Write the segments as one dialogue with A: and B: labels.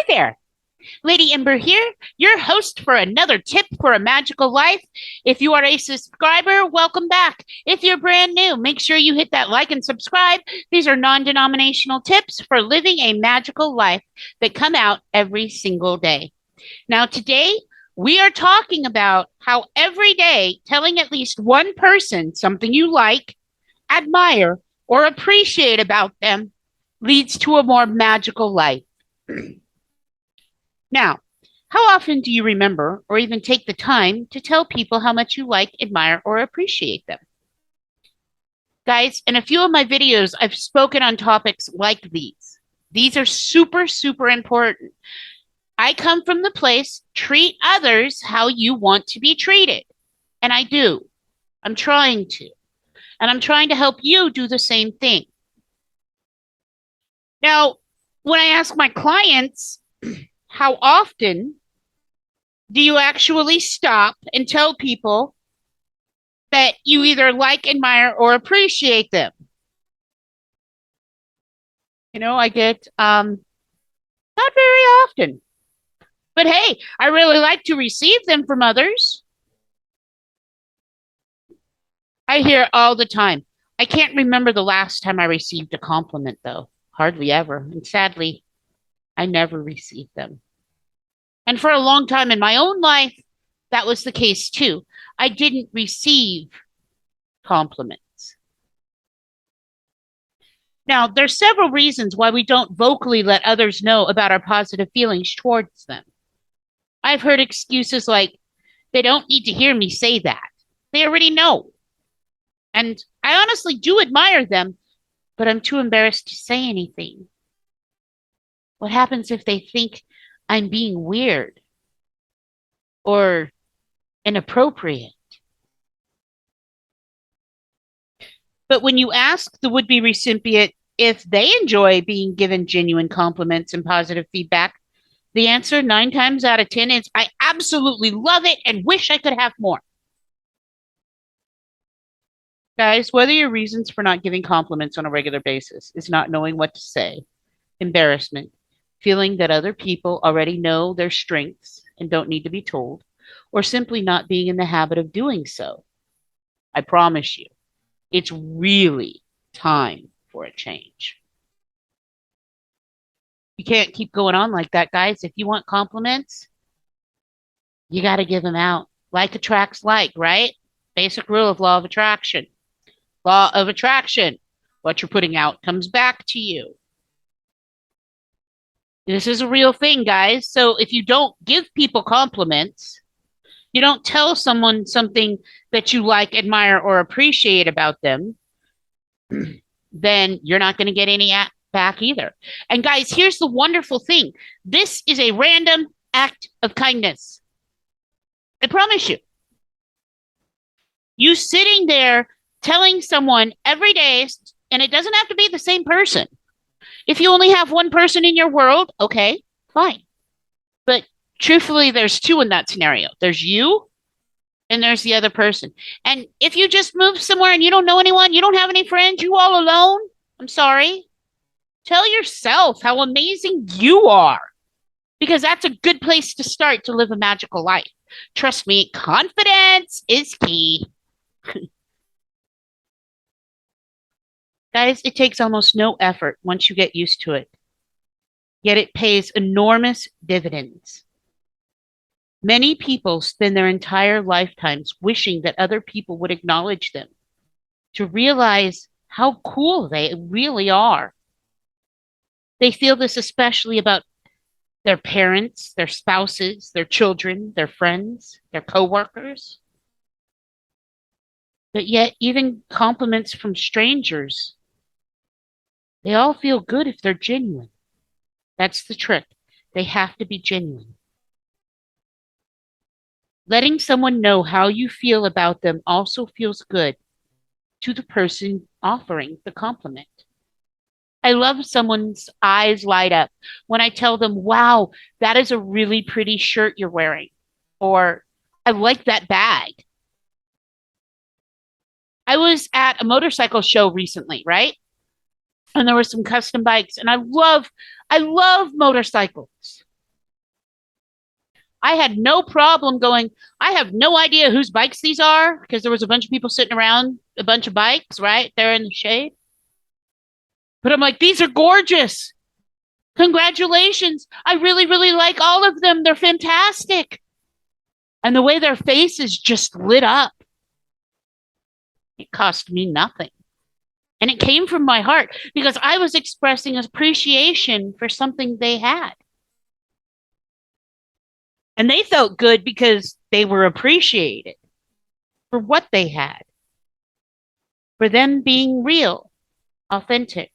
A: There, Lady Ember here, your host for another tip for a magical life. If you are a subscriber, welcome back. If you're brand new, make sure you hit that like and subscribe. These are non denominational tips for living a magical life that come out every single day. Now, today, we are talking about how every day telling at least one person something you like, admire, or appreciate about them leads to a more magical life. Now, how often do you remember or even take the time to tell people how much you like, admire, or appreciate them? Guys, in a few of my videos, I've spoken on topics like these. These are super, super important. I come from the place, treat others how you want to be treated. And I do. I'm trying to. And I'm trying to help you do the same thing. Now, when I ask my clients, how often do you actually stop and tell people that you either like, admire, or appreciate them? I get not very often. But hey, I really like to receive them from others. I hear all the time. I can't remember the last time I received a compliment, though. Hardly ever. And sadly, I never received them. And for a long time in my own life, that was the case too. I didn't receive compliments. Now, there's several reasons why we don't vocally let others know about our positive feelings towards them. I've heard excuses like, they don't need to hear me say that. They already know. And I honestly do admire them, but I'm too embarrassed to say anything. What happens if they think I'm being weird or inappropriate? But when you ask the would be recipient if they enjoy being given genuine compliments and positive feedback, the answer 9 times out of 10 is I absolutely love it and wish I could have more. Guys, whether your reasons for not giving compliments on a regular basis is not knowing what to say, embarrassment, feeling that other people already know their strengths and don't need to be told, or simply not being in the habit of doing so, I promise you, it's really time for a change. You can't keep going on like that, guys. If you want compliments, you got to give them out. Like attracts like, right? Basic rule of law of attraction. Law of attraction. What you're putting out comes back to you. This is a real thing, guys. So if you don't give people compliments, you don't tell someone something that you like, admire, or appreciate about them, then you're not going to get any back either. And guys, here's the wonderful thing. This is a random act of kindness. I promise you. You sitting there telling someone every day, and it doesn't have to be the same person. If you only have one person in your world, okay, fine. But truthfully, there's two in that scenario. There's you and there's the other person. And if you just move somewhere and you don't know anyone, you don't have any friends, you all alone, I'm sorry. Tell yourself how amazing you are, because that's a good place to start to live a magical life. Trust me, confidence is key. Guys, it takes almost no effort once you get used to it, yet it pays enormous dividends. Many people spend their entire lifetimes wishing that other people would acknowledge them, to realize how cool they really are. They feel this especially about their parents, their spouses, their children, their friends, their coworkers. But yet, even compliments from strangers, they all feel good if they're genuine. That's the trick. They have to be genuine. Letting someone know how you feel about them also feels good to the person offering the compliment. I love someone's eyes light up when I tell them, wow, that is a really pretty shirt you're wearing. Or, I like that bag. I was at a motorcycle show recently, right? And there were some custom bikes, and I love motorcycles. I had no problem going, I have no idea whose bikes these are because there was a bunch of people sitting around a bunch of bikes, right? There in the shade. But I'm like, these are gorgeous. Congratulations. I really, really like all of them. They're fantastic. And the way their faces just lit up, it cost me nothing. And it came from my heart because I was expressing appreciation for something they had. And they felt good because they were appreciated for what they had, for them being real, authentic.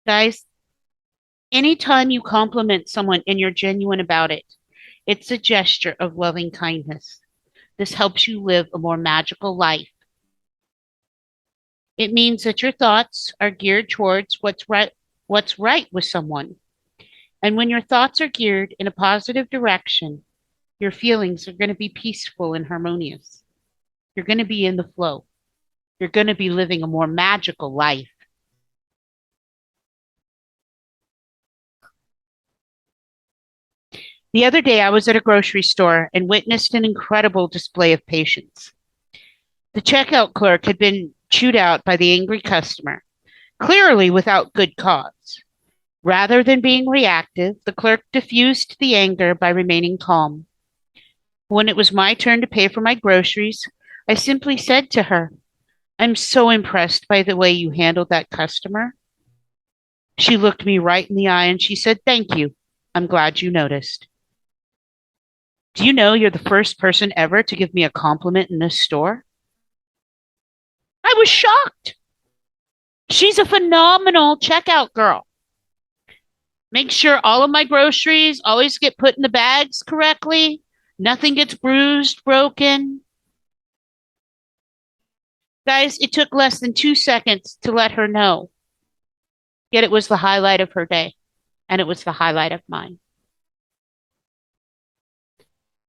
A: Guys, anytime you compliment someone and you're genuine about it, it's a gesture of loving kindness. This helps you live a more magical life. It means that your thoughts are geared towards what's right with someone. And when your thoughts are geared in a positive direction, your feelings are going to be peaceful and harmonious. You're going to be in the flow. You're going to be living a more magical life. The other day, I was at a grocery store and witnessed an incredible display of patience. The checkout clerk had been chewed out by the angry customer, clearly without good cause. Rather than being reactive, the clerk diffused the anger by remaining calm. When it was my turn to pay for my groceries, I simply said to her, I'm so impressed by the way you handled that customer. She looked me right in the eye and she said, Thank you. I'm glad you noticed. Do you know you're the first person ever to give me a compliment in this store? I was shocked. She's a phenomenal checkout girl. Make sure all of my groceries always get put in the bags correctly. Nothing gets bruised, broken. Guys, it took less than 2 seconds to let her know. Yet it was the highlight of her day, and it was the highlight of mine.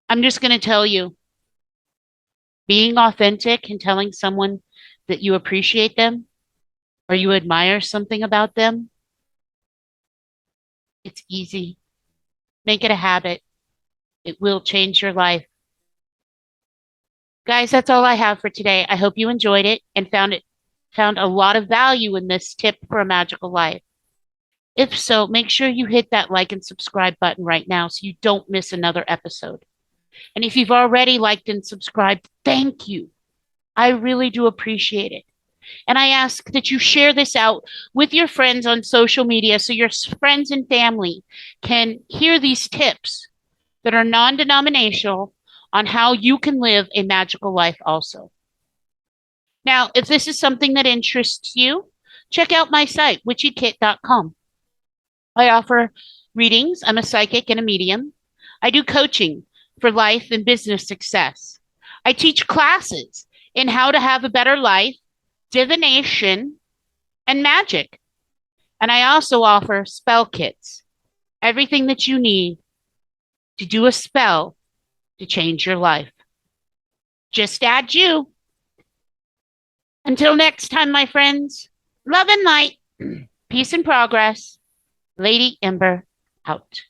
A: I'm just going to tell you, being authentic and telling someone that you appreciate them or you admire something about them, it's easy. Make it a habit. It will change your life. Guys, that's all I have for today. I hope you enjoyed it and found a lot of value in this tip for a magical life. If so, make sure you hit that like and subscribe button right now so you don't miss another episode. And if you've already liked and subscribed, thank you. I really do appreciate it. And I ask that you share this out with your friends on social media so your friends and family can hear these tips that are non denominational on how you can live a magical life also. Now, if this is something that interests you, check out my site, witchykit.com. I offer readings. I'm a psychic and a medium. I do coaching for life and business success. I teach classes in how to have a better life, divination, and magic. And I also offer spell kits, everything that you need to do a spell to change your life. Just add you. Until next time, my friends, love and light, peace and progress. Lady Ember out.